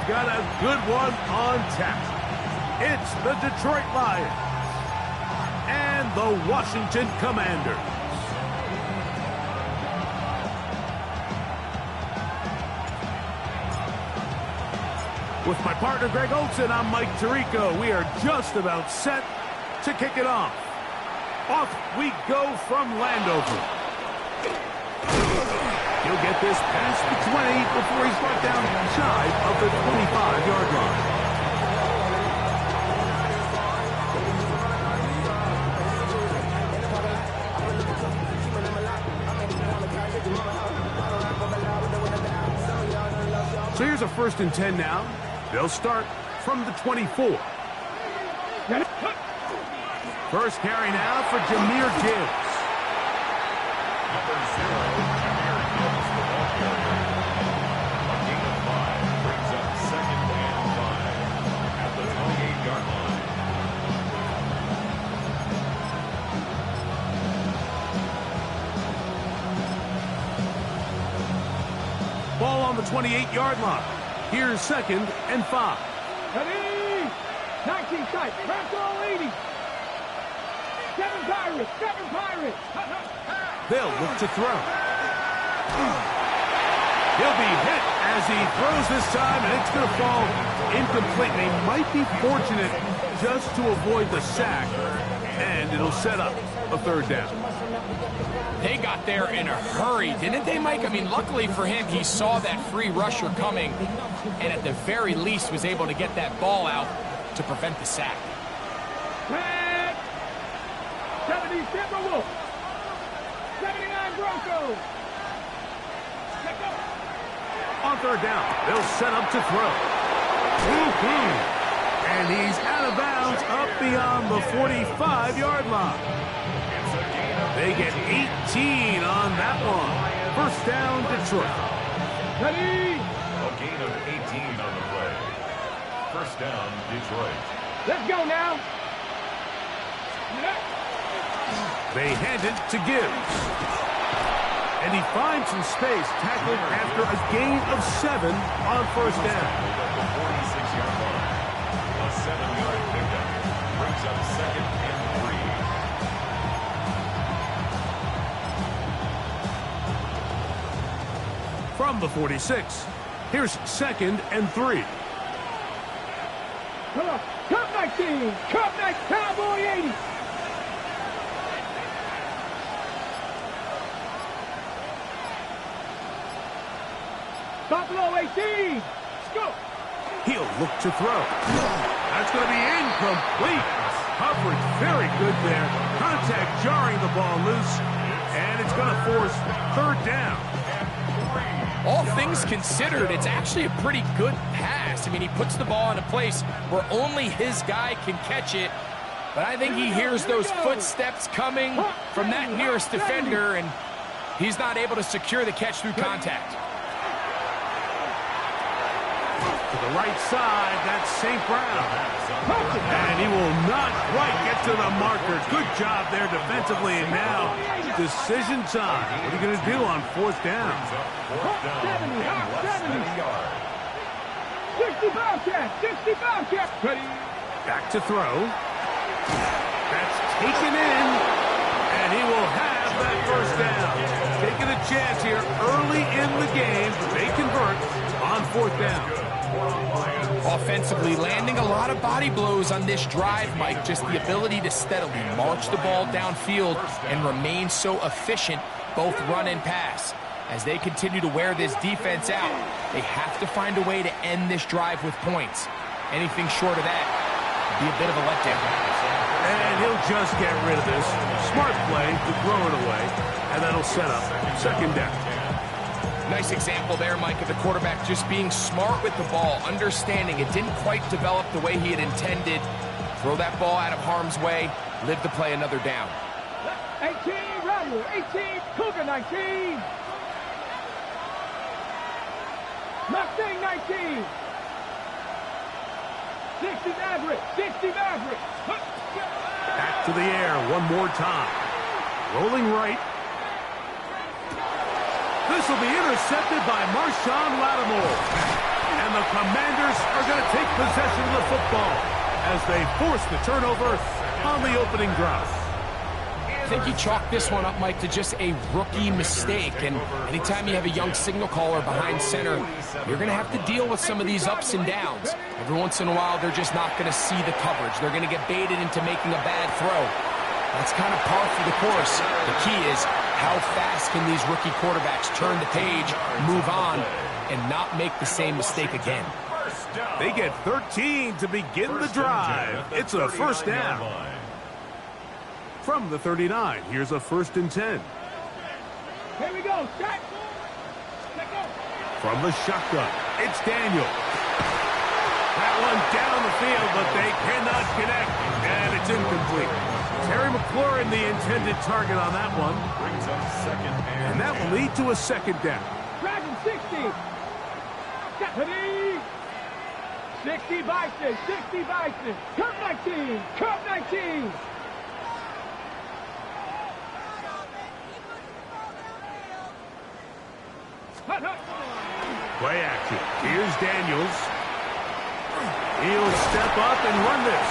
we've got a good one on tap. It's the Detroit Lions and the Washington Commanders. With my partner, Greg Olson, I'm Mike Tirico. We are just about set to kick it off. Off we go from Landover. He'll get this past the 20 before he's brought down shy of the 25-yard line. So here's a 1st and 10 now. They'll start from the 24. First carry now for Jahmyr Gibbs. Number 0, Jahmyr Gibbs, the ball carrier. A gain of 5 brings up 2nd and 5 at the 28-yard line. Ball on the 28-yard line. Here's 2nd and 5. Ready? 19 tight. Press all 80. 7 Pirates. 7 Pirates. They'll look to throw. He'll be hit as he throws this time, and it's going to fall incomplete. They might be fortunate just to avoid the sack, and it'll set up a 3rd down. They got there in a hurry, didn't they, Mike? I mean, luckily for him, he saw that free rusher coming, and at the very least was able to get that ball out to prevent the sack. 70 Timberwolves. 79 Broncos. On 3rd down, they'll set up to throw. And he's out of bounds up beyond the 45-yard line. They get 18 on that one. 1st down, Detroit. Ready? A gain of 18 on the play. 1st down, Detroit. Let's go now. They hand it to Gibbs. And he finds some space, tackled after a gain of 7 on 1st down. The 46-yard line. A 7-yard pickup brings up 2nd and 3. From the 46, here's 2nd and 3. Come on. Cup 19. Cup 19. Cowboy 80. Buffalo 18. Go. He'll look to throw. That's going to be incomplete. Coverage very good there. Contact jarring the ball loose. And it's going to force 3rd down. All things considered, it's actually a pretty good pass. I mean, he puts the ball in a place where only his guy can catch it. But I think he hears those footsteps coming from that nearest defender, and he's not able to secure the catch through contact. To the right side, that's St. Brown. And he will not quite get to the marker. Good job there defensively, and now decision time. What are you going to do on 4th down? 65 catch. 65 catch. Ready? Back to throw. That's taken in, and he will have that 1st down. Taking a chance here early in the game. They convert on 4th down. Offensively, landing a lot of body blows on this drive, Mike. Just the ability to steadily march the ball downfield and remain so efficient, both run and pass. As they continue to wear this defense out, they have to find a way to end this drive with points. Anything short of that would be a bit of a letdown. And he'll just get rid of this. Smart play to throw it away, and that'll set up 2nd down. Nice example there, Mike, of the quarterback just being smart with the ball, understanding it didn't quite develop the way he had intended. Throw that ball out of harm's way, live to play another down. 18, Rebel, 18, Cougar 19. Mustang 19. 60 Maverick, 60 Maverick. Back to the air one more time. Rolling right. This will be intercepted by Marshawn Lattimore. And the Commanders possession of the football as they force the turnover on the opening drive. I think you chalk this one up, Mike, to just a rookie mistake. And anytime you have a young signal caller behind center, you're going to have to deal with some of these ups and downs. Every once in a while, they're just not going to see the coverage. They're going to get baited into making a bad throw. That's kind of par for the course. The key is how fast can these rookie quarterbacks turn the page, move on, and not make the same mistake again. They get 13 to begin the drive. It's a first down. From the 39, here's a 1st and 10. Here we go. Set. Let go. From the shotgun, it's Daniel. That one down the field, but they cannot connect, and it's incomplete. Terry McLaurin, the intended target on that one. Brings up second And that will lead to a 2nd down. Dragon 60. Stephanie. 60 Bison. 60 Bison. Cup 19. Cup 19. Play action. Here's Daniels. He'll step up and run this.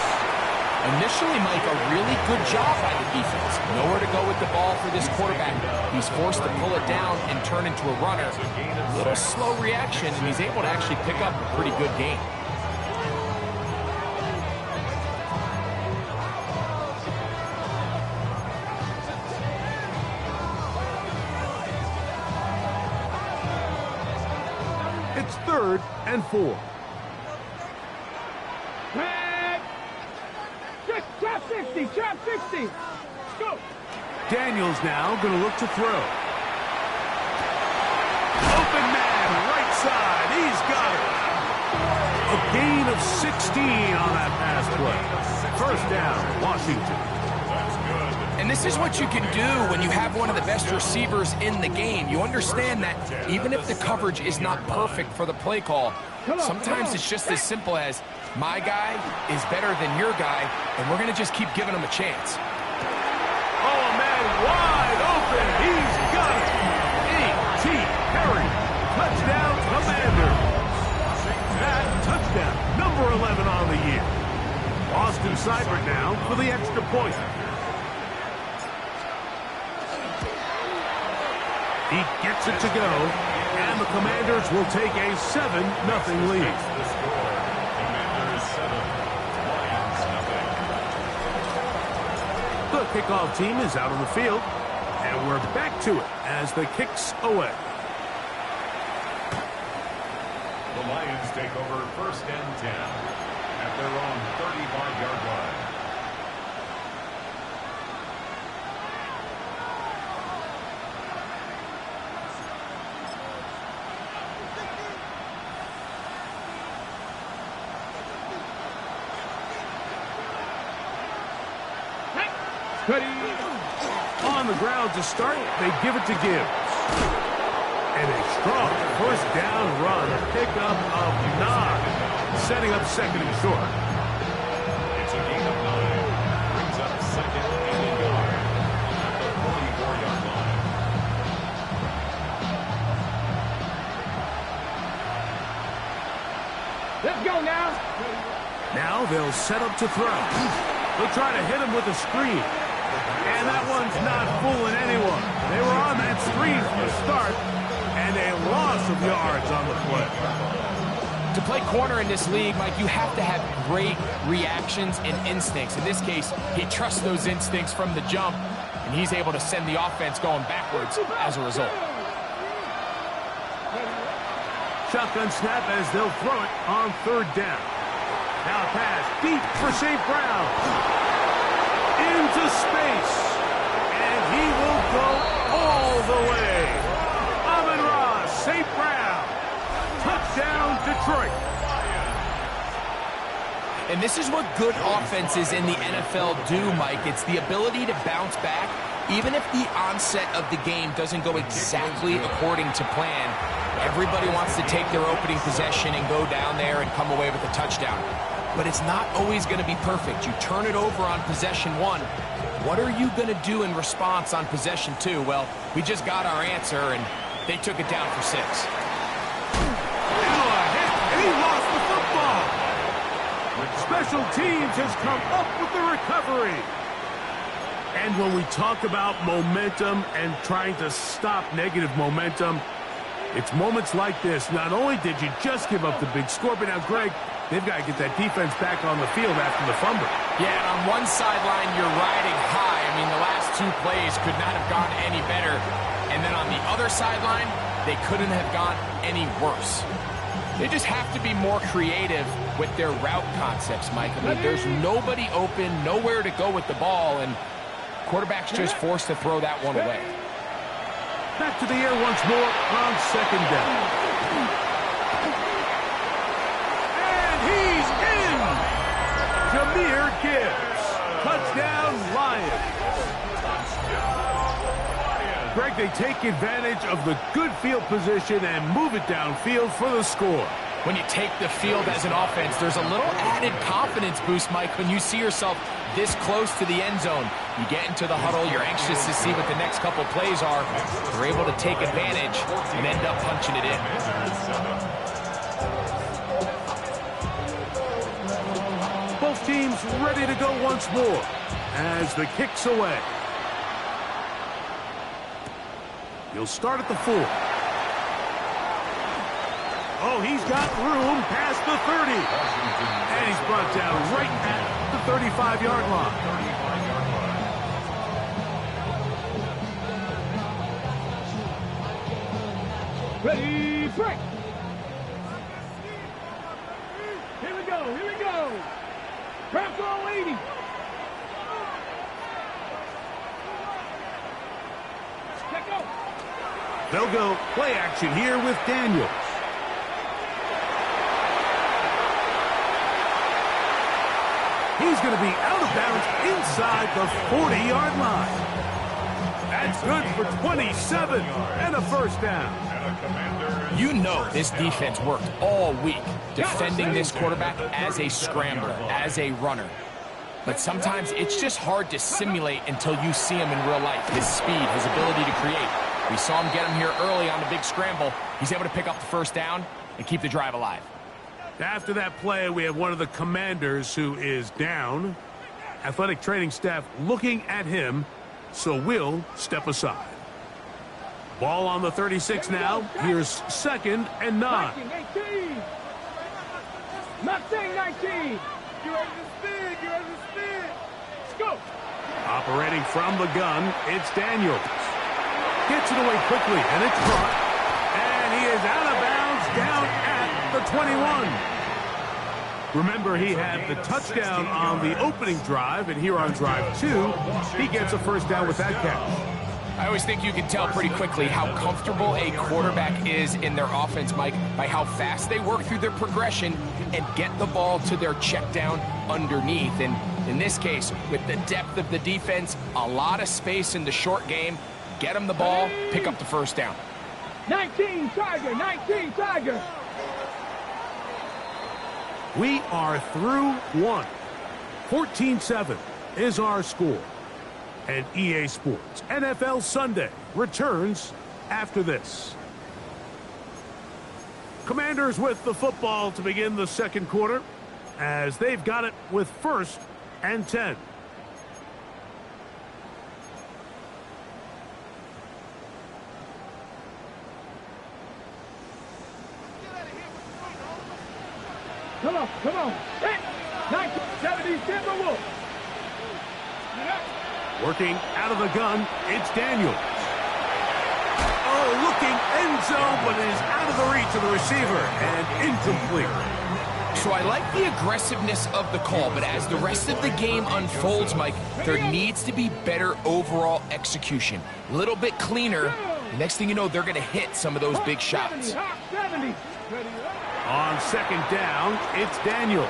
Initially, Mike, a really good job by the defense. Nowhere to go with the ball for this quarterback. He's forced to pull it down and turn into a runner. A little slow reaction, and he's able to actually pick up a pretty good gain. It's 3rd and 4. Trap 60. Trap 60. Go. Daniels now going to look to throw. Open man, right side. He's got it. A gain of 16 on that pass play. 1st down, Washington. And this is what you can do when you have one of the best receivers in the game. You understand that even if the coverage is not perfect for the play call, sometimes it's just as simple as, my guy is better than your guy, and we're going to just keep giving him a chance. Oh, man, wide open. He's got it. A.T. Perry. Touchdown, Commanders. That touchdown, number 11 on the year. Austin Seibert now for the extra point. He gets it to go, and the Commanders will take a 7-0 lead. The kickoff team is out on the field, and we're back to it as the kick's away. The Lions take over 1st and 10 at their own 35-yard line. On the ground to start, they give it to Gibbs. And a strong 1st down run, a pickup of 9, setting up 2nd and short. It's a gain of 9. Brings up 2nd and a yard at the 44-yard line. Let's go now. Now they'll set up to throw. They'll try to hit him with a screen. And that one's not fooling anyone. They were on that screen from the start, and a loss of yards on the play. To play corner in this league, Mike, you have to have great reactions and instincts. In this case, he trusts those instincts from the jump, and he's able to send the offense going backwards as a result. Shotgun snap as they'll throw it on 3rd down. Now a pass deep for St. Brown. Into space. And he will go all the way. Amon-Ra, St. Brown. Touchdown, Detroit. And this is what good offenses in the NFL do, Mike. It's the ability to bounce back, even if the onset of the game doesn't go exactly according to plan. Everybody wants to take their opening possession and go down there and come away with a touchdown. But it's not always going to be perfect. You turn it over on possession 1. What are you going to do in response on possession 2? Well, we just got our answer, and they took it down for 6. Now a hit, and he lost the football. Special teams has come up with the recovery. And when we talk about momentum and trying to stop negative momentum, it's moments like this. Not only did you just give up the big score, but now, Greg, they've got to get that defense back on the field after the fumble. Yeah, and on one sideline, you're riding high. I mean, the last two plays could not have gone any better. And then on the other sideline, they couldn't have gone any worse. They just have to be more creative with their route concepts, Mike. I mean, there's nobody open, nowhere to go with the ball, and quarterback's just forced to throw that one away. Back to the air once more on second down. And he's in! Jahmyr Gibbs. Touchdown, Lions. Greg, they take advantage of the good field position and move it downfield for the score. When you take the field as an offense, there's a little added confidence boost, Mike, when you see yourself this close to the end zone. You get into the huddle, you're anxious to see what the next couple plays are. You're able to take advantage and end up punching it in. Both teams ready to go once more as the kick's away. He'll start at the 4. Oh, he's got room past the 30. And he's brought down right at the 35-yard line. Ready, break. Here we go, here we go. Bronco 80. Check out. They'll go play action here with Daniels. He's going to be out of bounds inside the 40-yard line. That's good for 27 and a first down. You know this defense worked all week defending this quarterback as a scrambler, as a runner. But sometimes it's just hard to simulate until you see him in real life. His speed, his ability to create. We saw him get him here early on the big scramble. He's able to pick up the first down and keep the drive alive. After that play, we have one of the Commanders who is down. Athletic training staff looking at him, so we'll step aside. Ball on the 36 now. Here's second and 9. 19. Not saying 19. You're ready to spin. You're ready to spin. Let's go. Operating from the gun, it's Daniels. Gets it away quickly, and it's caught. And he is out of bounds down at the 21. Remember, he had the touchdown on the opening drive, and here on drive 2, he gets a first down with that catch. I always think you can tell pretty quickly how comfortable a quarterback is in their offense, Mike, by how fast they work through their progression and get the ball to their check down underneath. And in this case, with the depth of the defense, a lot of space in the short game, get them the ball, pick up the first down. 19 Tiger, 19 Tiger. We are through one. 14-7 is our score. And EA Sports NFL Sunday returns after this. Commanders with the football to begin the second quarter as they've got it with 1st and 10. Come on, come on. 1970 Timberwolves. Working out of the gun, it's Daniels. Oh, looking end zone, but it is out of the reach of the receiver and incomplete. So I like the aggressiveness of the call, but as the rest of the game unfolds, Mike, there needs to be better overall execution. A little bit cleaner. The next thing you know, they're going to hit some of those big shots. 70. On second down, it's Daniels.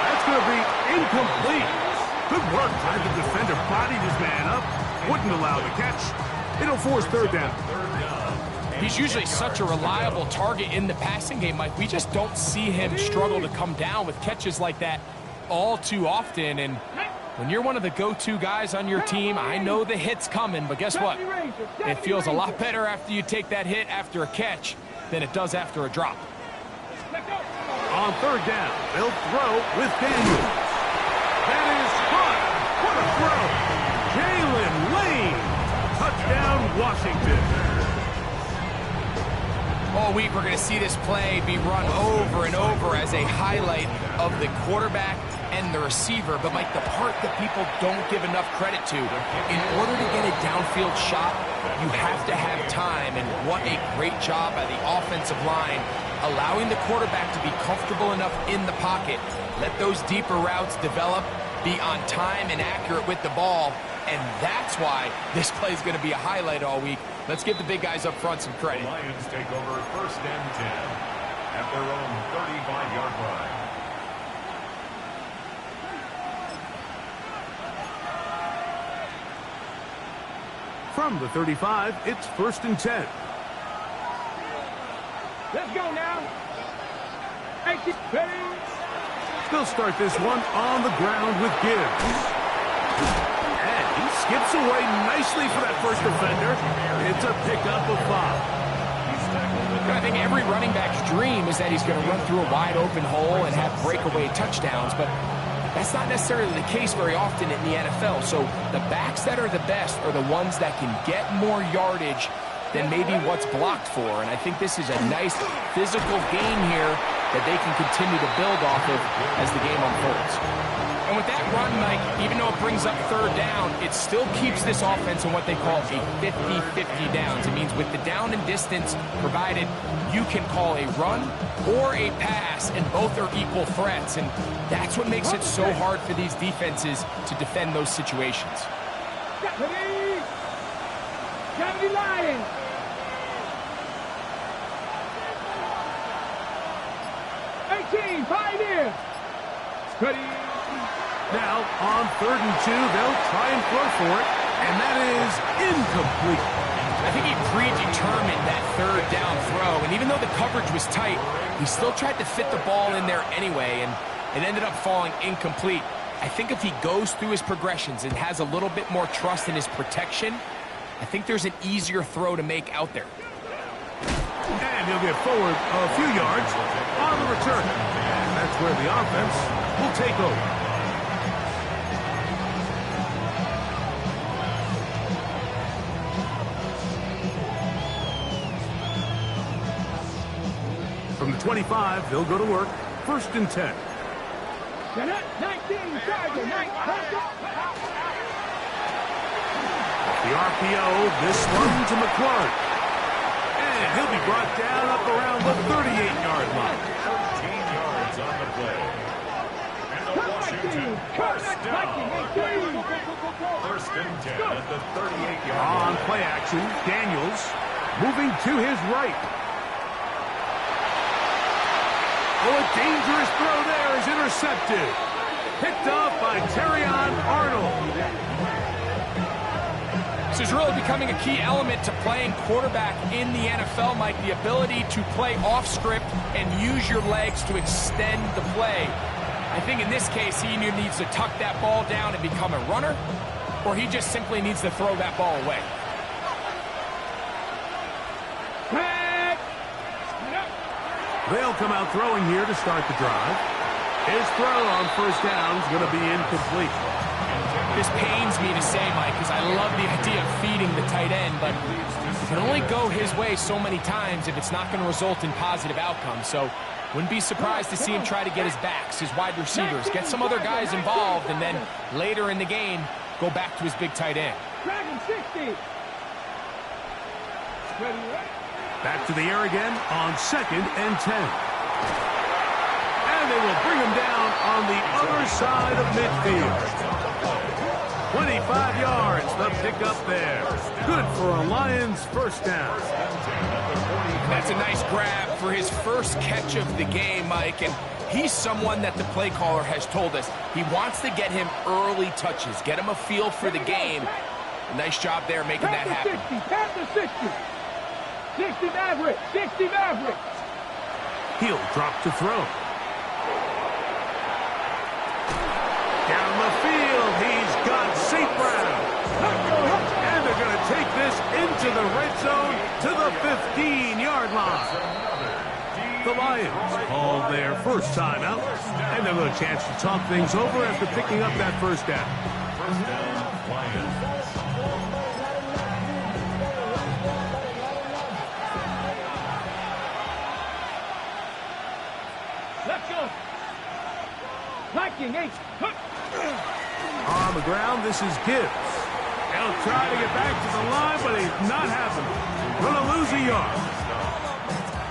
That's going to be incomplete. Good work. Tried the defender, bodied his man up, wouldn't allow the catch. It'll force third down. He's usually such a reliable target in the passing game, Mike. We just don't see him struggle to come down with catches like that all too often. And when you're one of the go-to guys on your team, I know the hit's coming, but guess what? It feels a lot better after you take that hit after a catch. than it does after a drop. On third down, they'll throw with Daniels. That is caught. What a throw. Jalen Lane. Touchdown, Washington. All week we're going to see this play be run over and over as a highlight of the quarterback and the receiver. But, Mike, the part that people don't give enough credit to, in order to get a downfield shot, you have to have time. And what a great job by the offensive line, allowing the quarterback to be comfortable enough in the pocket, let those deeper routes develop, be on time and accurate with the ball. And that's why this play is going to be a highlight all week. Let's give the big guys up front some credit. The Lions take over 1st and 10 at their own 35-yard line. From the 35, it's 1st and 10. Let's go now. Hey, keep ready. They'll start this one on the ground with Gibbs. And he skips away nicely for that first defender. It's a pickup of 5. I think every running back's dream is that he's going to run through a wide open hole and have breakaway touchdowns, but that's not necessarily the case very often in the NFL. So the backs that are the best are the ones that can get more yardage than maybe what's blocked for. And I think this is a nice physical gain here that they can continue to build off of as the game unfolds. And with that run, Mike, even though it brings up third down, it still keeps this offense in what they call a 50-50 downs. It means with the down and distance provided, you can call a run or a pass, and both are equal threats. And that's what makes it so hard for these defenses to defend those situations. Ready. Gravity Lions. Pioneer. Ready. Now, on 3rd and 2, they'll try and throw for it, and that is incomplete. I think he predetermined that third down throw, and even though the coverage was tight, he still tried to fit the ball in there anyway, and it ended up falling incomplete. I think if he goes through his progressions and has a little bit more trust in his protection, I think there's an easier throw to make out there. And he'll get forward a few yards on the return. That's where the offense will take over. From the 25, they'll go to work. 1st and 10. 19, Charger, 19. The RPO, this one to McClurg. And he'll be brought down up around the 38-yard line. 13 yards on the play. And the Washington first down. 1st and 10 at the 38-yard line. On play action, Daniels moving to his right. Oh, a dangerous throw there is intercepted. Picked up by Terrion Arnold. This is really becoming a key element to playing quarterback in the NFL, Mike, the ability to play off script and use your legs to extend the play. I think in this case, he either needs to tuck that ball down and become a runner, or he just simply needs to throw that ball away. They'll come out throwing here to start the drive. His throw on 1st down is going to be incomplete. This pains me to say, Mike, because I love the idea of feeding the tight end, but it can only go his way so many times if it's not going to result in positive outcomes. So wouldn't be surprised to see him try to get his backs, his wide receivers, get some other guys involved, and then later in the game, go back to his big tight end. Dragon 60. Ready. Back to the air again on 2nd and 10. And they will bring him down on the other side of midfield. 25 yards, the pickup there. Good for a Lions first down. That's a nice grab for his first catch of the game, Mike. And he's someone that the play caller has told us he wants to get him early touches, get him a feel for the game. Nice job there making that happen. 60, 60 Maverick, 60 Maverick. He'll drop to throw. Down the field, he's got St. Brown. And they're going to take this into the red zone to the 15-yard line. the Lions called their first timeout, and they'll have a chance to talk things over after picking up that first down. First down, Lions. Let's go. Liking 8. On the ground, this is Gibbs. He'll try to get back to the line, but he's not happening. Gonna lose a yard.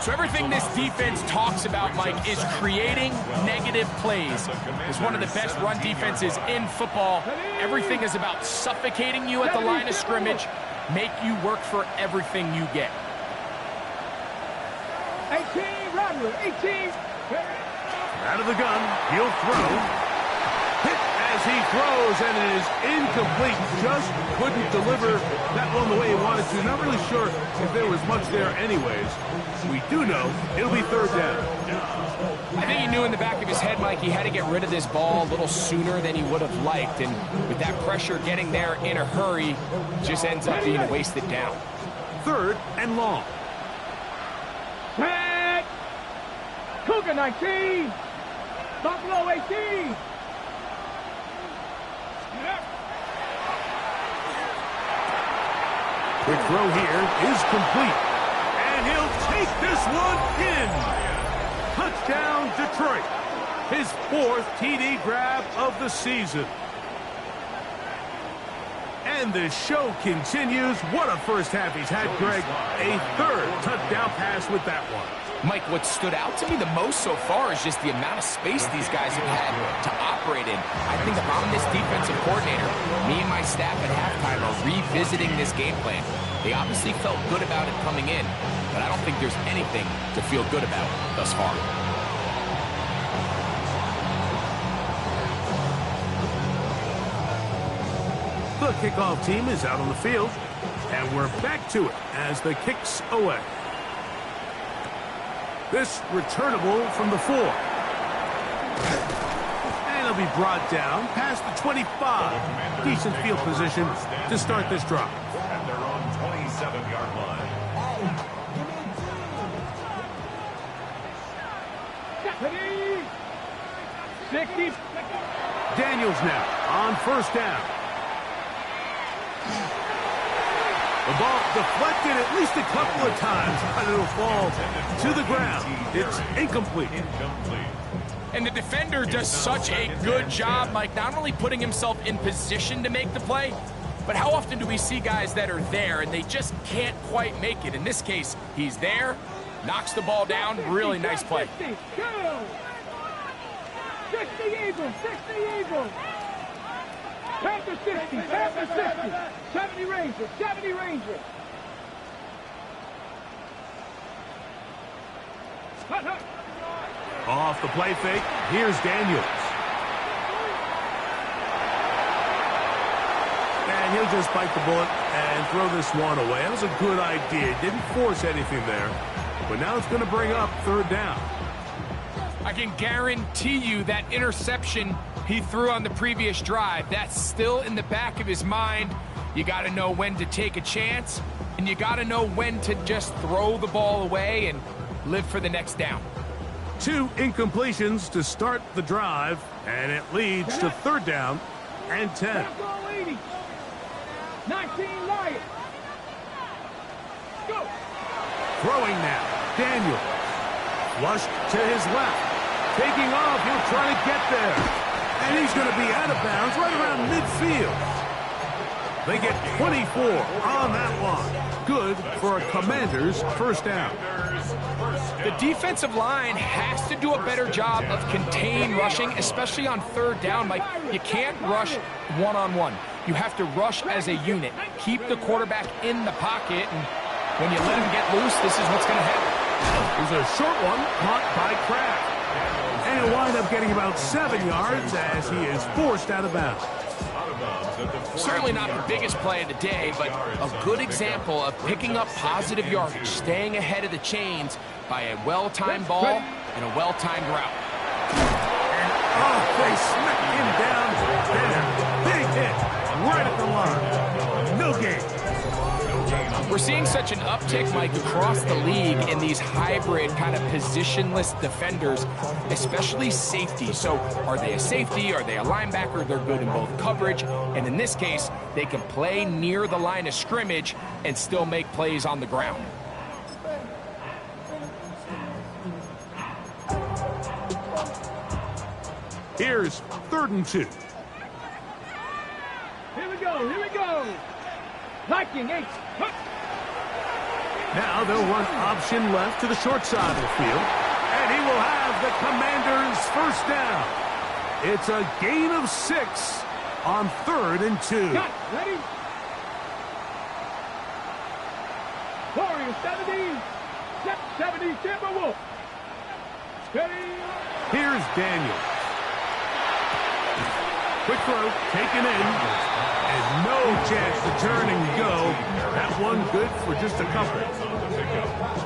So everything this defense talks about, Mike, is creating negative plays. It's one of the best run defenses in football. Everything is about suffocating you at the line of scrimmage, make you work for everything you get. 18, Rodler, 18. Out of the gun, he'll throw. Hit as he throws, and it is incomplete. Just couldn't deliver that one the way he wanted to. Not really sure if there was much there anyways. We do know it'll be third down. I think he knew in the back of his head, Mike, he had to get rid of this ball a little sooner than he would have liked. And with that pressure getting there in a hurry, just ends up being a wasted down. Third and long. Tag. Cougar 19. Buffalo 18. Quick throw here is complete. And he'll take this one in. Touchdown, Detroit. His 4th TD grab of the season. And the show continues. What a first half he's had, Greg. A 3rd touchdown pass with that one. Mike, what stood out to me the most so far is just the amount of space these guys have had to operate in. I think if I'm this defensive coordinator, me and my staff at halftime are revisiting this game plan. They obviously felt good about it coming in, but I don't think there's anything to feel good about thus far. The kickoff team is out on the field, and we're back to it as the kick's away. This returnable from the 4. And it'll be brought down past the 25. Decent field position to start this drive. And they're on 27-yard line. 60. Daniels now on first down. The ball deflected at least a couple of times, but it'll fall to the ground. It's incomplete. And the defender does such a good job, Mike, not only putting himself in position to make the play, but how often do we see guys that are there and they just can't quite make it? In this case, he's there, knocks the ball down, really nice play. 60 Eagles, 60 Eagles. Panther 60, Panther 60. 70 Rangers, 70 Rangers. Hut, hut. Off the play fake, here's Daniels. And he'll just bite the bullet and throw this one away. That was a good idea. Didn't force anything there. But now it's going to bring up third down. I can guarantee you that interception he threw on the previous drive, that's still in the back of his mind. You got to know when to take a chance, and you got to know when to just throw the ball away and live for the next down. 2 incompletions to start the drive, and it leads to third down and 10. 19 Lions. Go. Throwing now, Daniels. Flushed to his left. Taking off, he'll try to get there. And he's going to be out of bounds right around midfield. They get 24 on that one. Good for a Commanders first down. The defensive line has to do a better job of contain rushing, especially on third down. Like, you can't rush one-on-one. You have to rush as a unit. Keep the quarterback in the pocket, and when you let him get loose, this is what's going to happen. Here's a short one caught by Kraft. And he'll wind up getting about 7 yards as he is forced out of bounds. Certainly not the biggest play of the day, but a good example of picking up positive yardage, staying ahead of the chains by a well-timed ball and a well-timed route. And they smack him down there. Big hit right at the line. No gain. We're seeing such an uptick, Mike, across the league in these hybrid kind of positionless defenders, especially safety. So are they a safety? Are they a linebacker? They're good in both coverage. And in this case, they can play near the line of scrimmage and still make plays on the ground. Here's 3rd and 2. Here we go, here we go. Liking H. Now they'll run option left to the short side of the field. And he will have the Commanders' first down. It's a gain of 6 on 3rd and 2. Got it. Ready? Warrior 70. 70 Timberwolf. Steady. Here's Daniels. Quick throw, taken in, and no chance to turn and go. That one good for just a couple.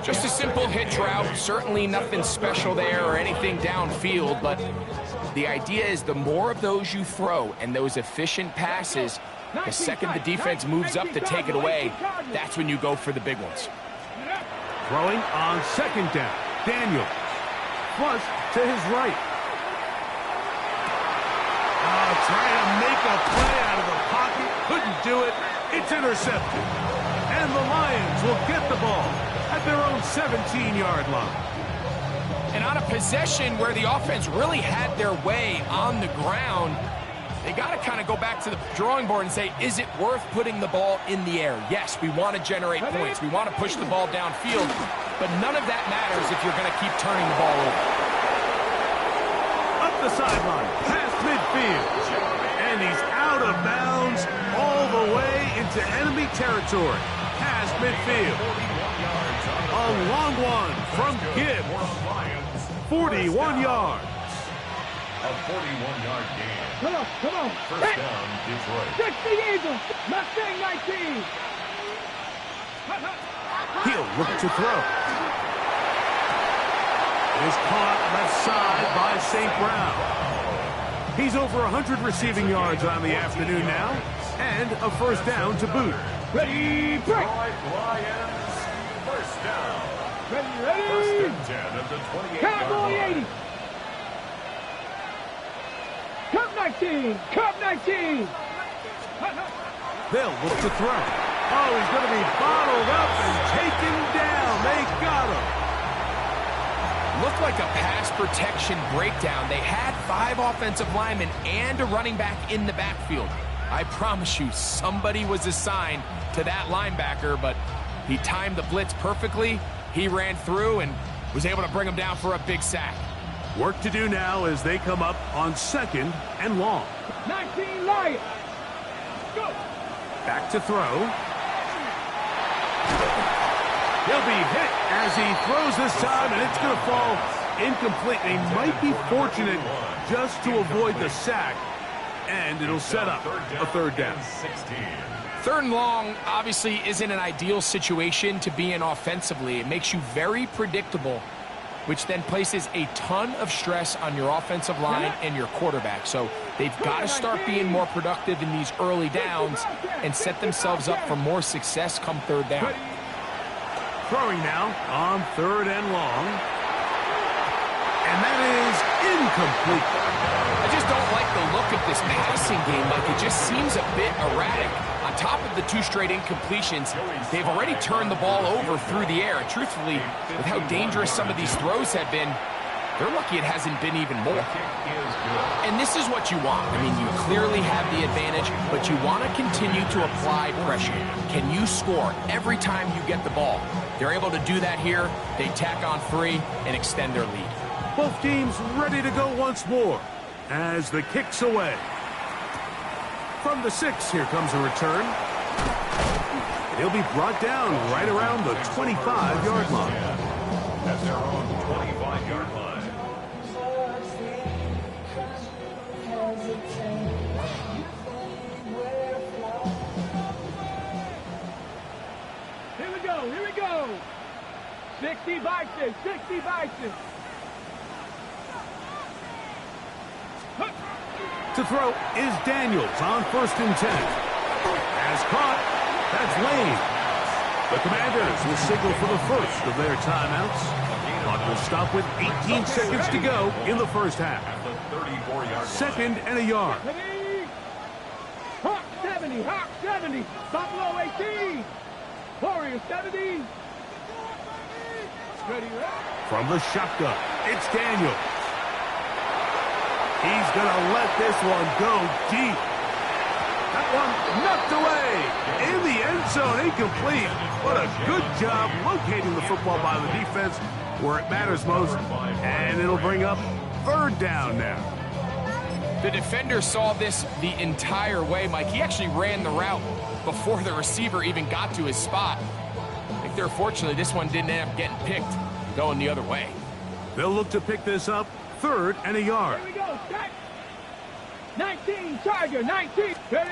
Just a simple hitch route, certainly nothing special there or anything downfield, but the idea is the more of those you throw and those efficient passes, the second the defense moves up to take it away, that's when you go for the big ones. Throwing on 2nd down, Daniels. Flush to his right. Trying to make a play out of the pocket. Couldn't do it. It's intercepted. And the Lions will get the ball at their own 17-yard line. And on a possession where the offense really had their way on the ground, they got to kind of go back to the drawing board and say, is it worth putting the ball in the air? Yes, we want to generate points. We want to push the ball downfield. But none of that matters if you're going to keep turning the ball over. Up the sideline, past midfield. And he's out of bounds all the way into enemy territory. Past midfield. A long one from Gibbs. 41 yards. A 41-yard gain. Come on, come on. First down, Detroit. 60 Eagles. Mustang 19. He'll look to throw. Is caught left side by St. Brown. He's over 100 receiving yards on the afternoon now, and a first down to boot. Ready, break. Lions, first down. Ready, First ready. and 10 at the 28-yard Cowboy line. 80. Cup 19. Cup 19. They'll look to throw. Oh, he's going to be bottled up and taken down. They got him. Looked like a pass protection breakdown. They had 5 offensive linemen and a running back in the backfield. I promise you, somebody was assigned to that linebacker, but he timed the blitz perfectly. He ran through and was able to bring him down for a big sack. Work to do now as they come up on 2nd and long. 19 Lions. Go. Back to throw. He'll be hit as he throws this time, and it's going to fall incomplete. They might be fortunate just to avoid the sack, and it'll set up a 3rd down. 3rd and long obviously isn't an ideal situation to be in offensively. It makes you very predictable, which then places a ton of stress on your offensive line and your quarterback. So they've got to start being more productive in these early downs and set themselves up for more success come 3rd down. Throwing now on 3rd and long. And that is incomplete. I just don't like the look of this passing game. Like, it just seems a bit erratic. On top of the 2 straight incompletions, they've already turned the ball over through the air. And truthfully, with how dangerous some of these throws have been, they're lucky it hasn't been even more. And this is what you want. I mean, you clearly have the advantage, but you want to continue to apply pressure. Can you score every time you get the ball? They're able to do that here. They tack on 3 and extend their lead. Both teams ready to go once more as the kick's away. From the 6, here comes a return. He'll be brought down right around the 25-yard line. At their own 25-yard line. Here we go, here we go. 60 Bison, 60 Bison. To throw is Daniels on 1st and 10. As caught, that's Lane. The Commanders will signal for the first of their timeouts. Clock will stop with 18 seconds to go in the first half. At the 34-yard Second and a yard. Hawk 70, Hawk 70, Buffalo 18, Warriors 70. Ready, From the shotgun, it's Daniel. He's going to let this one go deep. That one knocked away. In the end zone, incomplete. What a good job locating the football by the defense where it matters most. And it'll bring up third down now. The defender saw this the entire way, Mike. He actually ran the route before the receiver even got to his spot. I think they're fortunately this one didn't end up getting picked going the other way. They'll look to pick this up third and a yard. Here we go, set. 19, Charger, 19. Ready?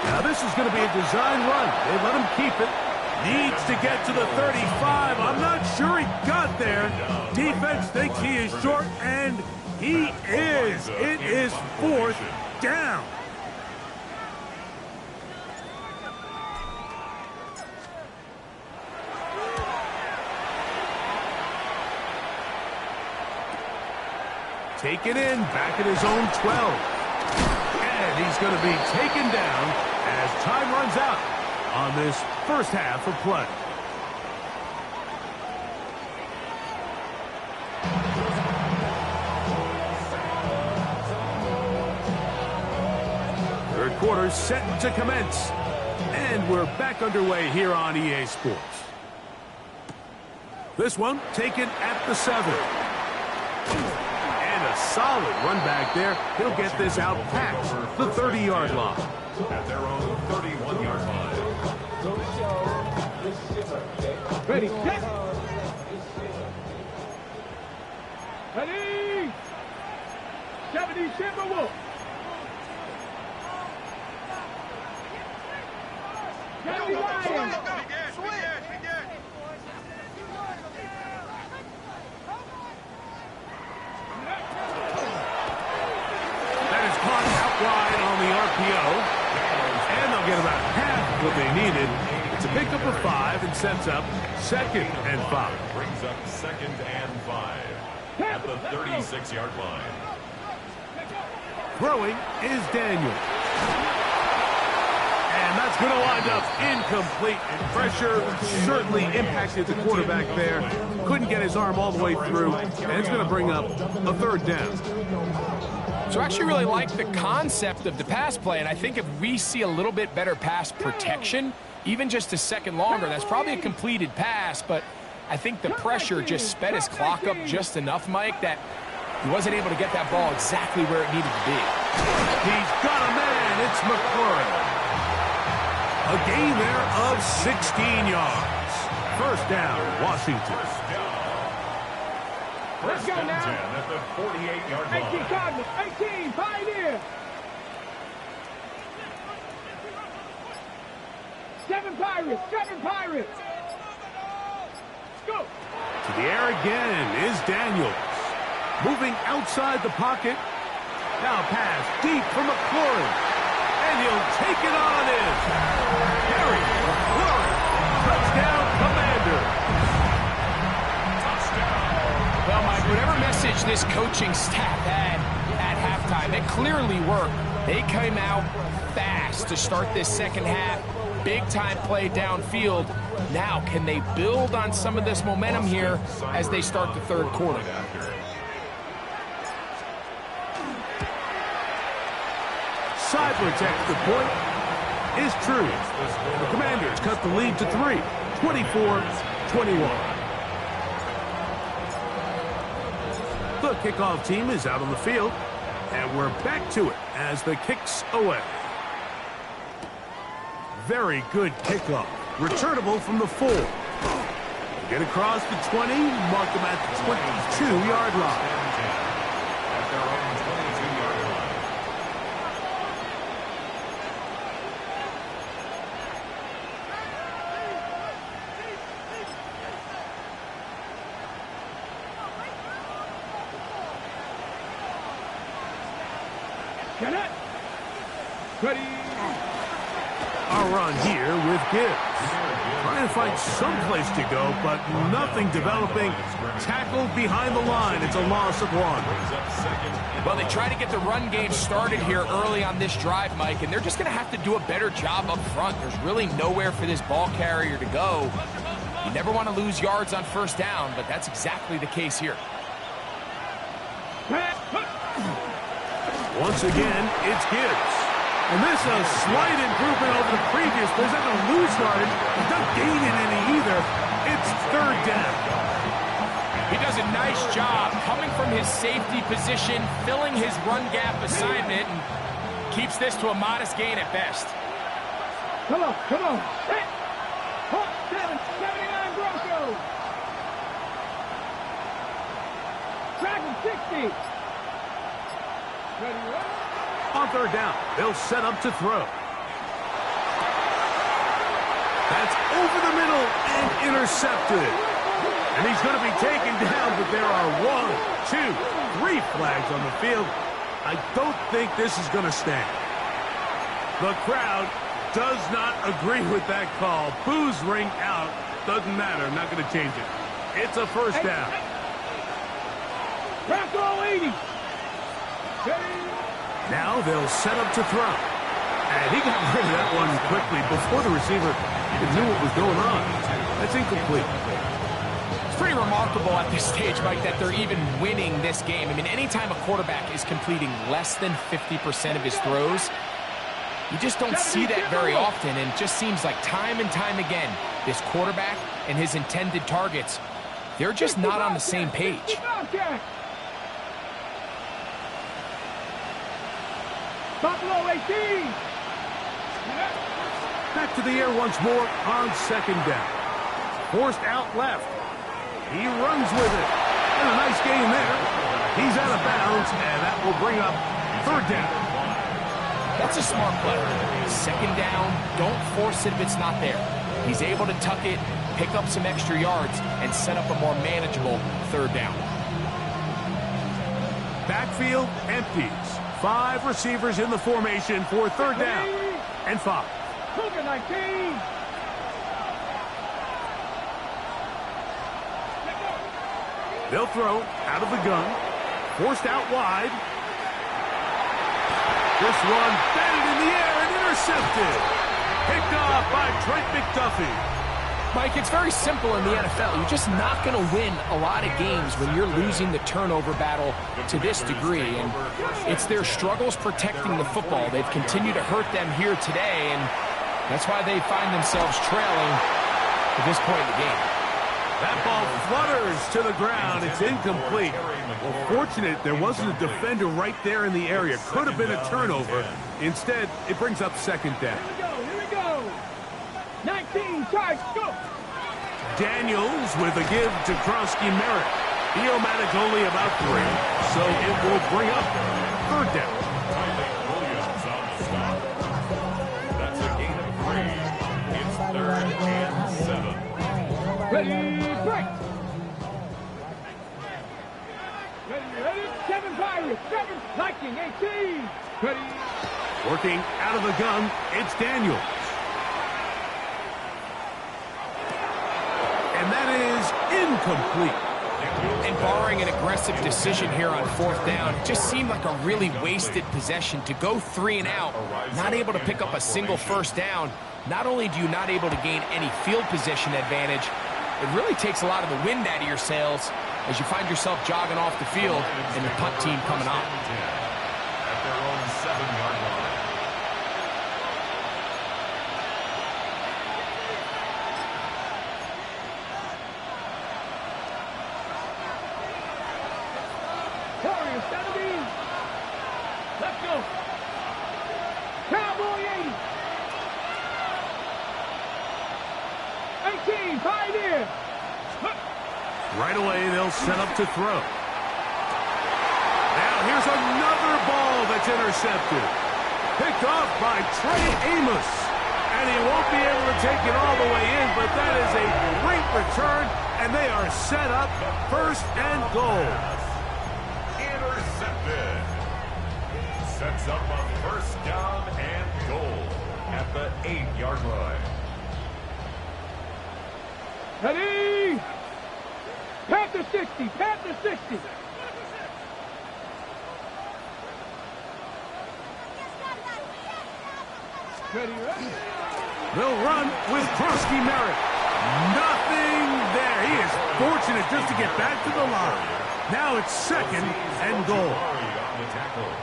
Now this is going to be a design run. They let him keep it. Needs to get to the 35. I'm not sure he got there. Defense thinks he is short, and he is. It is fourth down. Taken in, back at his own 12. And he's going to be taken down as time runs out on this first half of play. Third quarter set to commence. And we're back underway here on EA Sports. This one taken at the 7. Solid run back there. He'll get this out past the 30-yard line. at their own 31-yard line. Ready, set. Ready. 70 Timberwolves. 70 Lions. Wide on the RPO, and they'll get about half what they needed. It's a pickup of 5 and sets up 2nd and 5. Brings up 2nd and 5 at the 36-yard line. Throwing is Daniel. And that's going to wind up incomplete. Pressure certainly impacted the quarterback there. Couldn't get his arm all the way through, and it's going to bring up a 3rd down. So I actually really like the concept of the pass play, and I think if we see a little bit better pass protection, even just a second longer, that's probably a completed pass, but I think the pressure just sped his clock up just enough, Mike, that he wasn't able to get that ball exactly where it needed to be. He's got a man. It's McLaurin. A gain there of 16 yards. First down, Washington. Let's go now. At the 48-yard 18 line. Cardinals, 18 Pioneer. 7 Pirates, 7 Pirates. Let's go. To the air again is Daniels. Moving outside the pocket. Now pass deep for McLaurin. And he'll take it on in. Harry McLaurin. Touchdown, Commander. Well, Mike, whatever message this coaching staff had at halftime, it clearly worked. They came out fast to start this second half. Big-time play downfield. Now, can they build on some of this momentum here as they start the third quarter? Side protects the point is true. The Commanders cut the lead to 3, 24-21. The kickoff team is out on the field, and we're back to it as the kick's away. Very good kickoff. Returnable from the 4. Get across the 20, mark them at the 22-yard line. At their own 22-yard line. Get it. Ready. All a run here with Gibbs. Trying to find some place to go, but nothing developing. Tackled behind the line. It's a loss of 1. Well, they try to get the run game started here early on this drive, Mike, and they're just going to have to do a better job up front. There's really nowhere for this ball carrier to go. You never want to lose yards on first down, but that's exactly the case here. Once again, it's Gibbs. And this is a slight improvement over the previous. There's not going to lose yardage. He's not gaining any either. It's 3rd down. He does a nice job coming from his safety position, filling his run gap assignment, and keeps this to a modest gain at best. Come on, come on. 79 Broncos. Track him 60. Ready, ready? On 3rd down, they'll set up to throw. That's over the middle and intercepted. And he's going to be taken down, but there are 1, 2, 3 flags on the field. I don't think this is going to stand. The crowd does not agree with that call. Boos ring out. Doesn't matter. Not going to change it. It's a 1st down. Bronco 80. Now they'll set up to throw. And he got rid of that one quickly before the receiver even knew what was going on. That's incomplete. It's pretty remarkable at this stage, Mike, that they're even winning this game. I mean, anytime a quarterback is completing less than 50% of his throws, you just don't see that very often, and it just seems like time and time again, this quarterback and his intended targets, they're just not on the same page. Buffalo 18. Back to the air once more on 2nd down. Forced out left. He runs with it. And a nice gain there. He's out of bounds, and that will bring up 3rd down. That's a smart play. 2nd down, don't force it if it's not there. He's able to tuck it, pick up some extra yards, and set up a more manageable 3rd down. Backfield empties. 5 receivers in the formation for 3rd down and 5. Cougar 19. They'll throw out of the gun. Forced out wide. This one batted in the air and intercepted. Picked off by Trent McDuffie. Mike, it's very simple in the NFL. You're just not going to win a lot of games when you're losing the turnover battle to this degree. And it's their struggles protecting the football. They've continued to hurt them here today, and that's why they find themselves trailing at this point in the game. That ball flutters to the ground. It's incomplete. Well, fortunate there wasn't a defender right there in the area. Could have been a turnover. Instead, it brings up 2nd down. Here we go. 19, charge, go. Daniels with a give to Krosky Merritt. Iomatic only about 3, so it will bring up 3rd down. Williams on the stop. That's a gain of 3. It's 3rd and 7. Ready, break. Ready, 7 Pirates, 7 Viking, 18. Ready. Working out of the gun, it's Daniels. And that is incomplete. And barring an aggressive decision here on 4th down, it just seemed like a really wasted possession to go 3 and out, not able to pick up a single 1st down. Not only do you not able to gain any field position advantage, it really takes a lot of the wind out of your sails as you find yourself jogging off the field and the punt team coming on. At their own 7-yard line. Warriors 70. Let's go. Cowboy 80. 18, Pioneer. Right away, they'll set up to throw. Now here's another ball that's intercepted. Picked off by Trey Amos. And he won't be able to take it all the way in, but that is a great return, and they are set up 1st and goal. Intercepted. Sets up a 1st down and goal. at the 8-yard line. Ready? Panther 60, Panther 60. Ready, ready. They'll run with Krusky Merritt. Nothing there. He is fortunate just to get back to the line. Now it's 2nd and goal.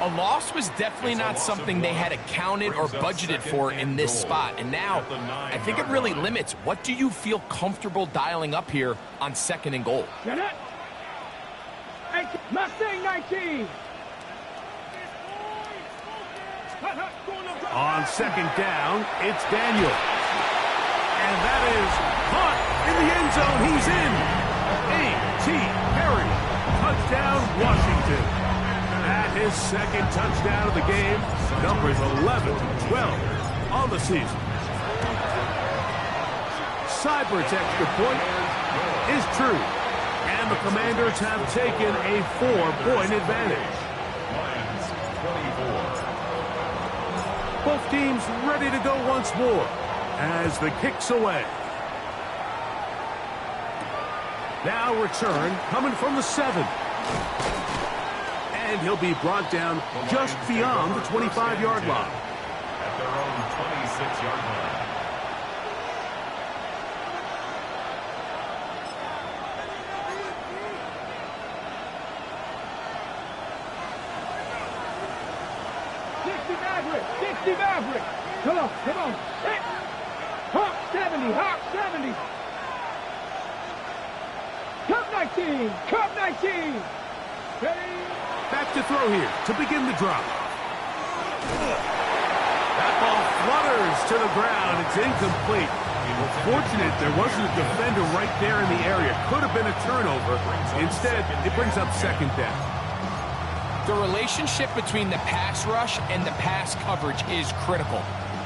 A loss was definitely not something they had accounted or budgeted for in this spot. And now, I think it really limits. What do you feel comfortable dialing up here on 2nd and goal? Get it? Mustang 19. On 2nd down, it's Daniel. And that is caught in the end zone. He's in. A.T. Perry. Touchdown, Washington. At his 2nd touchdown of the game, numbers 11 to 12 on the season. Cybert's extra point is true. And the Commanders have taken a 4-point advantage. Lions 24. Both teams ready to go once more as the kick's away. Now return coming from the 7. And he'll be brought down just beyond the 25-yard line. At their own 26-yard line. Maverick. Come on, come on. Hey. Hawk 70, Hawk 70. Cup 19, Cup 19. Ready? Back to throw here to begin the drop. That ball flutters to the ground. It's incomplete. Fortunate there wasn't a defender right there in the area. Could have been a turnover. Instead, it brings up 2nd down. The relationship between the pass rush and the pass coverage is critical.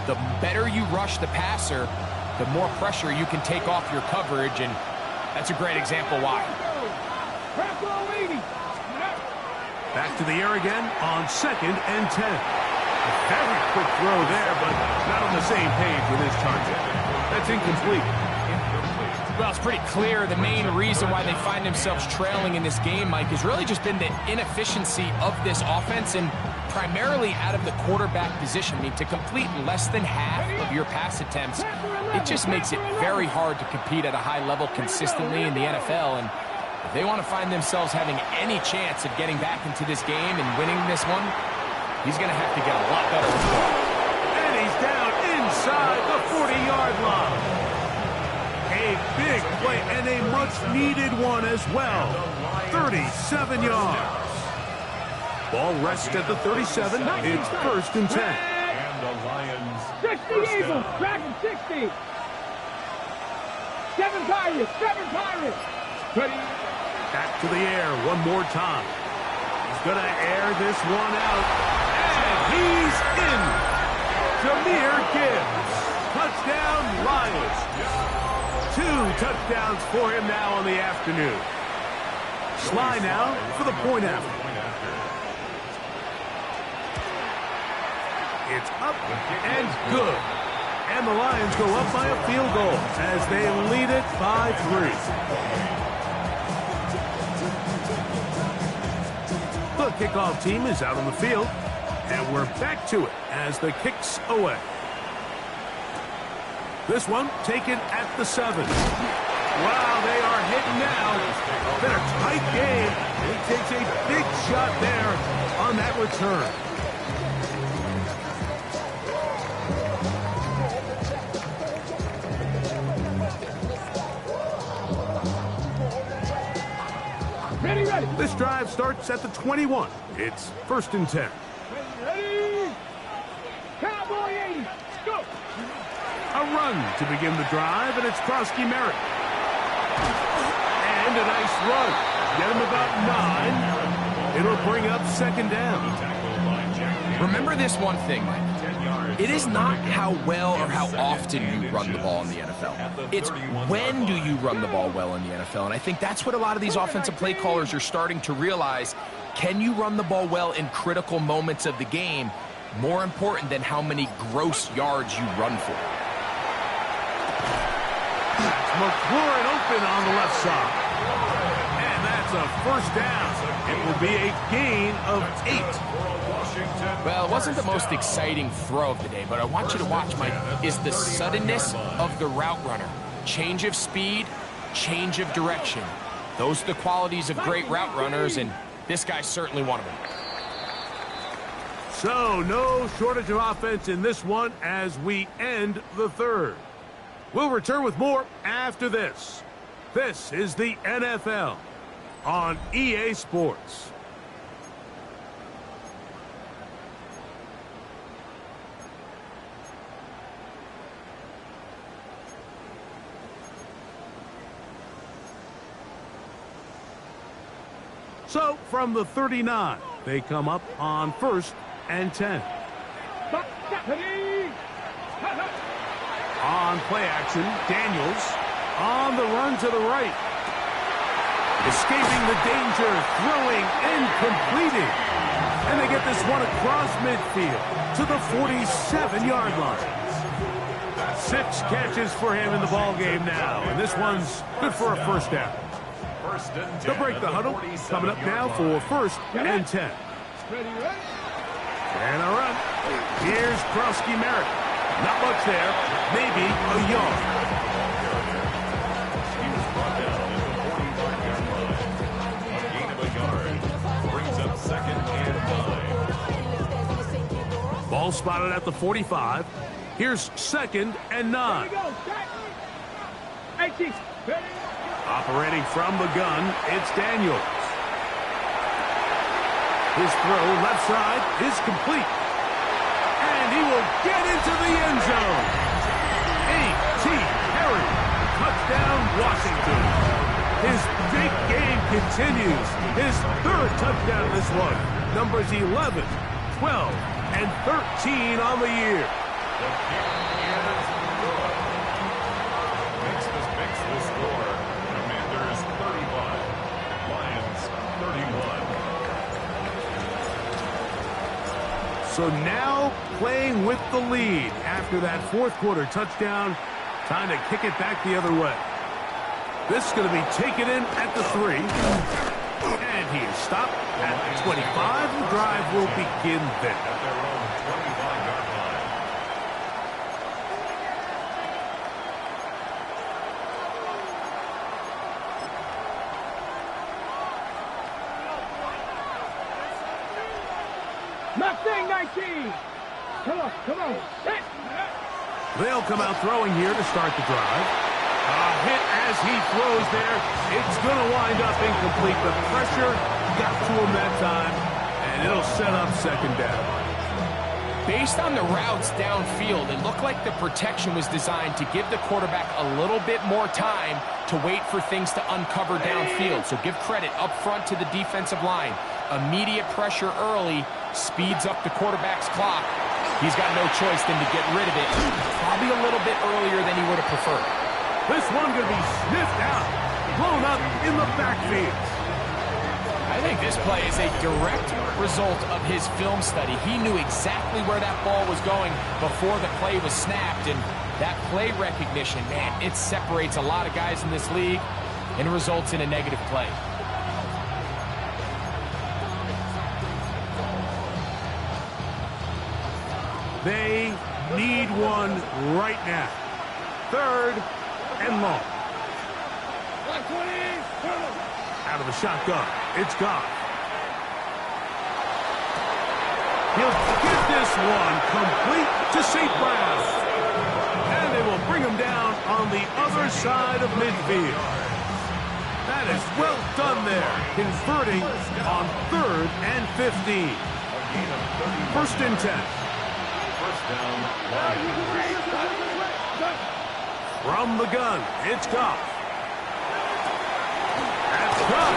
The better you rush the passer, the more pressure you can take off your coverage, and that's a great example why. Back to the air again on 2nd and 10. A very quick throw there, but not on the same page with his target. That's incomplete. Well, it's pretty clear the main reason why they find themselves trailing in this game, Mike, has really just been the inefficiency of this offense and primarily out of the quarterback position. I mean, to complete less than half of your pass attempts, it just makes it very hard to compete at a high level consistently in the NFL. And if they want to find themselves having any chance of getting back into this game and winning this one, he's going to have to get a lot better with the ball. And he's down inside the 40-yard line. A big play and a much-needed one as well. 37 yards. Ball rests at the 37. It's 1st and 10. And the Lions 60 Eagles, Dragon 60. 7 Pirates, 7 Pirates. Ready? Back to the air one more time. He's going to air this one out. And he's in. Jahmyr Gibbs. Touchdown, Lions. 2 touchdowns for him now on the afternoon. Sly now for the point after. It's up and good. And the Lions go up by a field goal as they lead it by 3. The kickoff team is out on the field. And we're back to it as the kick's away. This one taken at the 7. Wow, they are hitting now. Been a tight game. He takes a big shot there on that return. Ready, ready. This drive starts at the 21. It's 1st and 10. Ready. Cowboy 80. Go. A run to begin the drive, and it's Krusky Merritt. And a nice run. Get him about 9. It'll bring up 2nd down. Remember this one thing, Mike. It is not how well or how often you run the ball in the NFL. It's when do you run the ball well in the NFL. And I think that's what a lot of these offensive play callers are starting to realize. Can you run the ball well in critical moments of the game? more important than how many gross yards you run for. McLaurin open on the left side. And that's a first down. It will be a gain of 8. Well, it wasn't the most exciting throw of the day, but I want you to watch, Mike, is the suddenness of the route runner. Change of speed, change of direction. Those are the qualities of great route runners, and this guy's certainly one of them. So, no shortage of offense in this one as we end the third. We'll return with more after this. This is the NFL on EA Sports. So, from the 39, they come up on 1st and 10. On play action, Daniels on the run to the right. Escaping the danger, throwing and completing. And they get this one across midfield to the 47-yard line. 6 catches for him in the ballgame now, and this one's good for a first down. They'll break the huddle. Coming up now for 1st and 10. And a run. Here's Krosky-Merritt. Not much there. Maybe a yard. He was brought down at the 45-yard line. A gain of a yard. Brings up 2nd and 9. Ball spotted at the 45. Here's 2nd and 9. Operating from the gun, it's Daniels. His throw left side is complete. And he will get into the end zone. A.T. Perry, touchdown Washington. His big game continues. His 3rd touchdown this one. Numbers 11, 12, and 13 on the year. Makes the score. Commanders 35. Lions 31. So now playing with the lead after that 4th quarter touchdown. Time to kick it back the other way. This is going to be taken in at the 3. And he is stopped at the 25. The drive will begin there. At their own 25-yard line. Mustang 19. Come on. Hit. They'll come out throwing here to start the drive. A hit as he throws there. It's going to wind up incomplete. The pressure got to him that time, and it'll set up 2nd down. Based on the routes downfield, it looked like the protection was designed to give the quarterback a little bit more time to wait for things to uncover downfield. So give credit up front to the defensive line. Immediate pressure early speeds up the quarterback's clock. He's got no choice than to get rid of it, probably a little bit earlier than he would have preferred. This one going to be sniffed out, blown up in the backfield. I think this play is a direct result of his film study. He knew exactly where that ball was going before the play was snapped, and that play recognition, man, it separates a lot of guys in this league and results in a negative play. They need one right now. 3rd and long. Out of the shotgun. It's Goff. He'll get this one complete to St. Brown. And they will bring him down on the other side of midfield. That is well done there, converting on 3rd and 15. 1st and 10. First down, Lions. From the gun, it's Goff. That's Goff.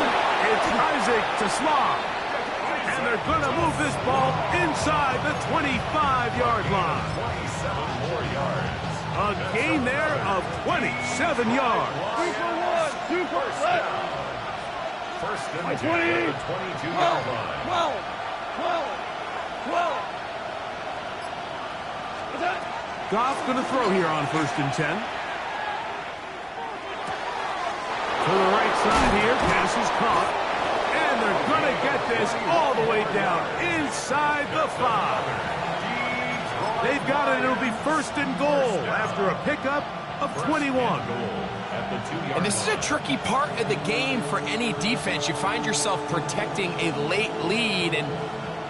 It's Isaac to Slav. And they're going to move this ball inside the 25-yard line. 27 more yards. A gain there of 27 yards. 3 for 1. 2 for First and 10 at the 22-yard line. 12. Goff going to throw here on 1st and 10. To the right side here, pass is caught. And they're going to get this all the way down inside the 5. They've got it. It'll be 1st and goal after a pickup of 21. And this is a tricky part of the game for any defense. You find yourself protecting a late lead, and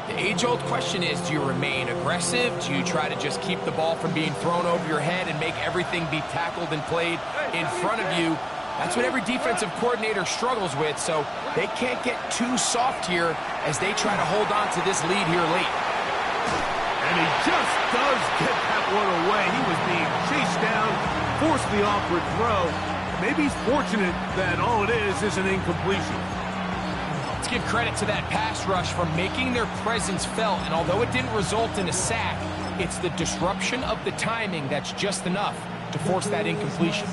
the age-old question is, do you remain aggressive? Do you try to just keep the ball from being thrown over your head and make everything be tackled and played in front of you? That's what every defensive coordinator struggles with, so they can't get too soft here as they try to hold on to this lead here late. And he just does get that one away. He was being chased down, forced the awkward throw. Maybe he's fortunate that all it is an incompletion. Let's give credit to that pass rush for making their presence felt, and although it didn't result in a sack, it's the disruption of the timing that's just enough to force that incompletion.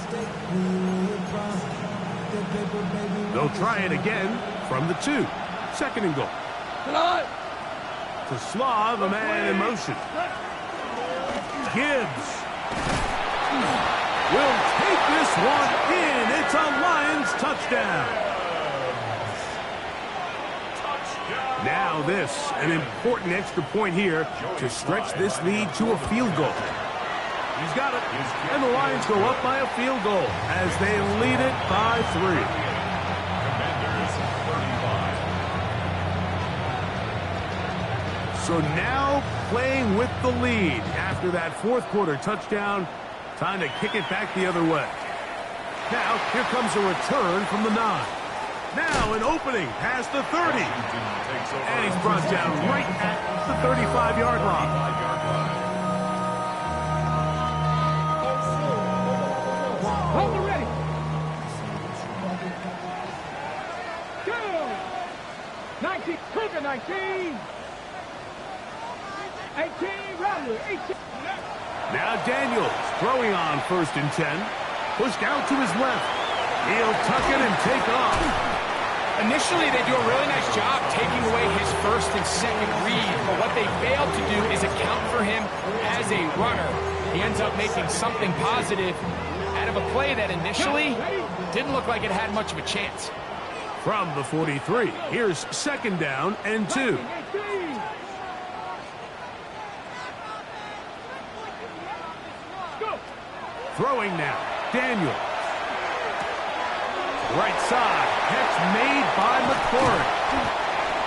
They'll try it again from the 2. 2nd and goal. To Slav, a man in motion. Gibbs will take this one in. It's a Lions touchdown. Now this, an important extra point here to stretch this lead to a field goal. He's got it. And the Lions go up by a field goal as they lead it by 3. So now playing with the lead after that 4th quarter touchdown. Time to kick it back the other way. Now here comes a return from the 9. Now an opening past the 30. And he's brought down right at the 35-yard line. Hold it ready. Go. 19. Cougar 19. 18. Rattler. 18. Now Daniels throwing on 1st and 10. Pushed out to his left. He'll tuck it and take off. Initially, they do a really nice job taking away his 1st and 2nd read, but what they failed to do is account for him as a runner. He ends up making something positive out of a play that initially didn't look like it had much of a chance. From the 43, here's 2nd down and 2. Throwing now, Daniels. Right side, catch made by McClaurin.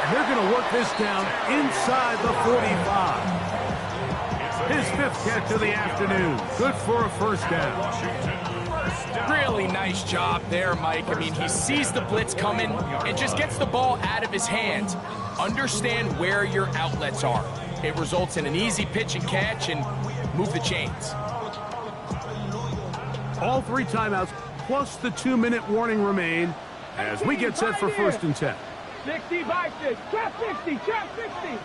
And they're going to work this down inside the 45. His 5th catch of the afternoon. Good for a 1st down. Really nice job there, Mike. I mean, he sees the blitz coming and just gets the ball out of his hands. Understand where your outlets are. It results in an easy pitch and catch and move the chains. All 3 timeouts plus the 2-minute warning remain as we get set for 1st and 10. 60 by 6. Trap 60. Trap 60.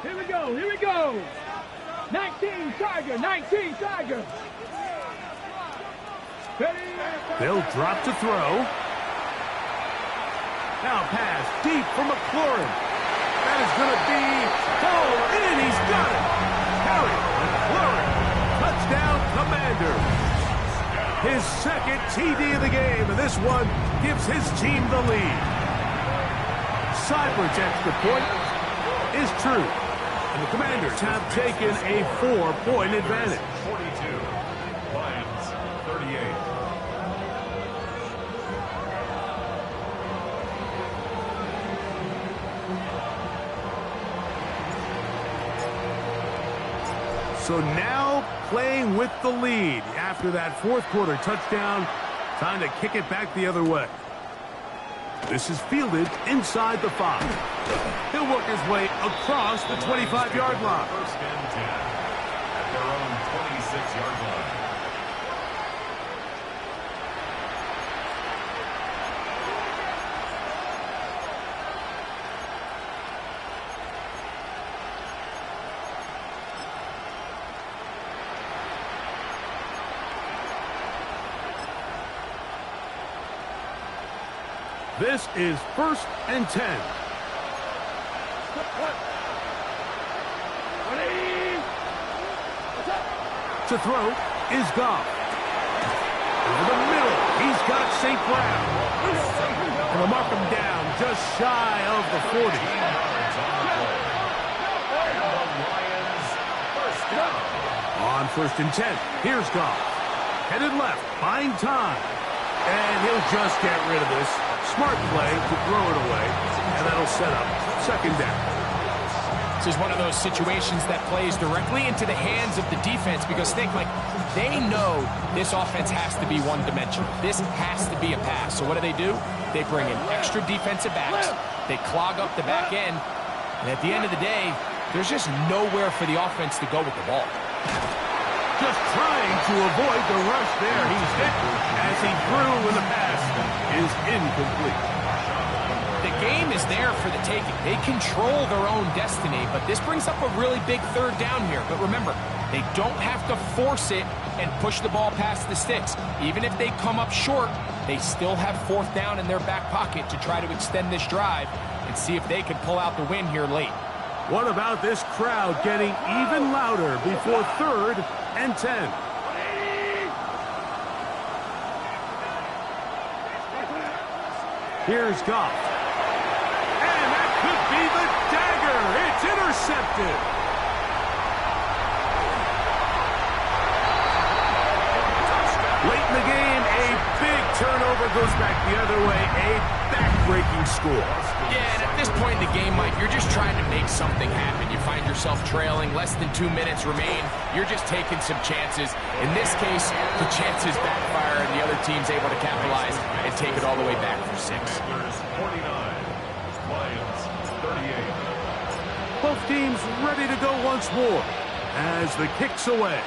Here we go. Here we go. 19 Tiger. 19 Tiger. They'll drop to throw. Now pass deep for McLaurin. That is going to be pulled in. He's got it. Harry McLaurin. Touchdown, Commanders. His 2nd TD of the game, and this one gives his team the lead. Seibert's extra point is true. And the Commanders have taken a 4-point advantage. 42. Lions, 38. So now playing with the lead after that 4th quarter touchdown. Time to kick it back the other way. This is fielded inside the 5. He'll work his way across the 25-yard line. 1st and 10 at their own 26-yard line. This is 1st and 10. To throw is Goff. Over the middle, he's got St. Brown. And they'll mark him down just shy of the 40. On 1st and 10, here's Goff. Headed left, buying time. And he'll just get rid of this. Smart play to throw it away. And that'll set up 2nd down. This is one of those situations that plays directly into the hands of the defense because think, like, they know this offense has to be one-dimensional. This has to be a pass. So what do? They bring in extra defensive backs. They clog up the back end. And at the end of the day, there's just nowhere for the offense to go with the ball. Just trying to avoid the rush there. He's hit as he threw when the pass is incomplete. The game is there for the taking. They control their own destiny, but this brings up a really big 3rd down here. But remember, they don't have to force it and push the ball past the sticks. Even if they come up short, they still have 4th down in their back pocket to try to extend this drive and see if they can pull out the win here late. What about this crowd getting even louder before 3rd and 10? Here's Goff. And that could be the dagger. It's intercepted. Late in the game, a big turnover goes back the other way. A back-breaking score. Yeah, and at this point in the game, Mike, you're just trying to make something happen. You find yourself trailing, less than 2 minutes remain. You're just taking some chances. In this case, the chances backfire and the other team's able to capitalize and take it all the way back for 6. 49, Lions 38. Both teams ready to go once more as the kick's away.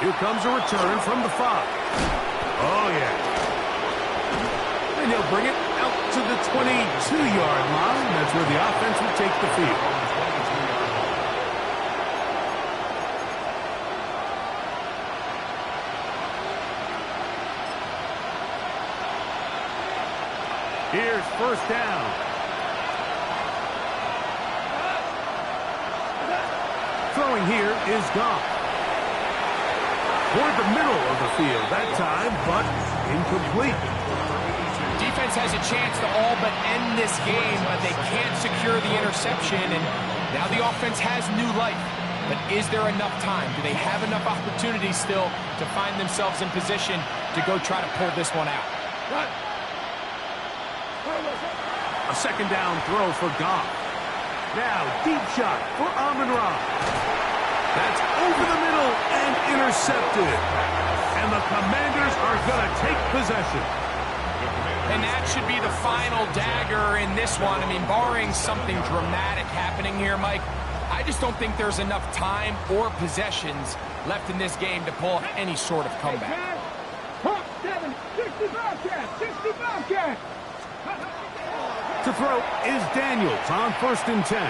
Here comes a return from the 5. Oh, yeah. And he'll bring it out to the 22-yard line. That's where the offense will take the field. Here's 1st down. Throwing here is Goff. Toward the middle of the field that time, but incomplete. Defense has a chance to all but end this game, but they can't secure the interception, and now the offense has new life. But is there enough time? Do they have enough opportunity still to find themselves in position to go try to pull this one out? A 2nd down throw for Goff. Now, deep shot for Amon-Ra. That's over the middle and intercepted. And the Commanders are going to take possession. And that should be the final dagger in this one. I mean, barring something dramatic happening here, Mike, I just don't think there's enough time or possessions left in this game to pull any sort of comeback. 65 cat. To throw is Daniels on 1st and 10.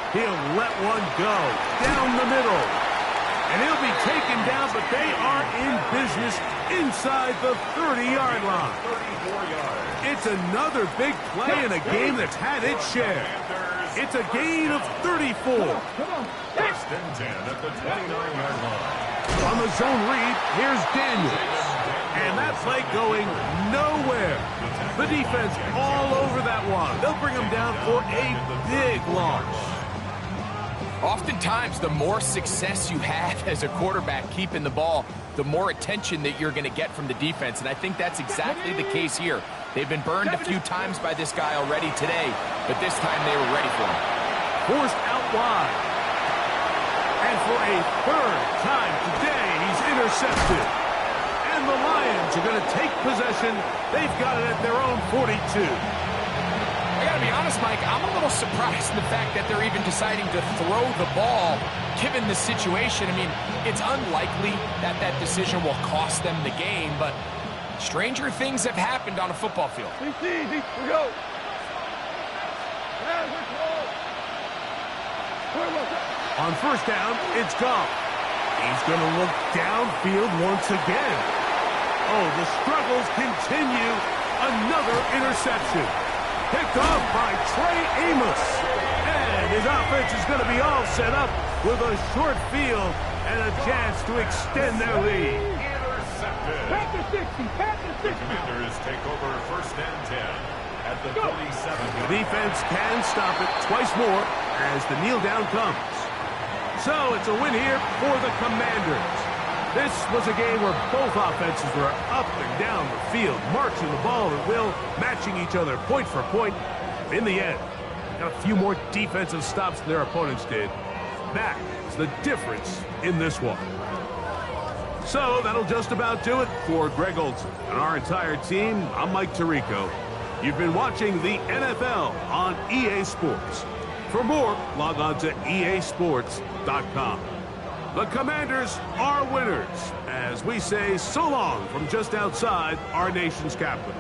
He'll let one go down the middle. And he'll be taken down, but they are in business inside the 30-yard line. It's another big play in a game that's had its share. It's a gain of 34. 1st and 10 at the 29-yard line. On the zone read, here's Daniels. And that play going nowhere. The defense all over that one. They'll bring him down for a big loss. Oftentimes, the more success you have as a quarterback keeping the ball, the more attention that you're going to get from the defense. And I think that's exactly the case here. They've been burned a few times by this guy already today, but this time they were ready for him. Forced out wide. And for a 3rd time today, he's intercepted. And the Lions are going to take possession. They've got it at their own 42. I gotta be honest, Mike, I'm a little surprised in the fact that they're even deciding to throw the ball, given the situation. I mean, it's unlikely that that decision will cost them the game, but stranger things have happened on a football field. Here we go. On 1st down, it's Goff. He's going to look downfield once again. Oh, the struggles continue. Another interception. Picked off by Trey Amos. And his offense is going to be all set up with a short field and a chance to extend their lead. Intercepted. Panther 60, Panther 60. The Commanders take over first and 10 at the 37. The defense can stop it twice more as the kneel down comes. So it's a win here for the Commanders. This was a game where both offenses were up and down the field, marching the ball at will, matching each other point for point. In the end, got a few more defensive stops than their opponents did. That is the difference in this one. So that'll just about do it for Greg Olson and our entire team. I'm Mike Tirico. You've been watching the NFL on EA Sports. For more, log on to easports.com. The Commanders are winners as we say so long from just outside our nation's capital.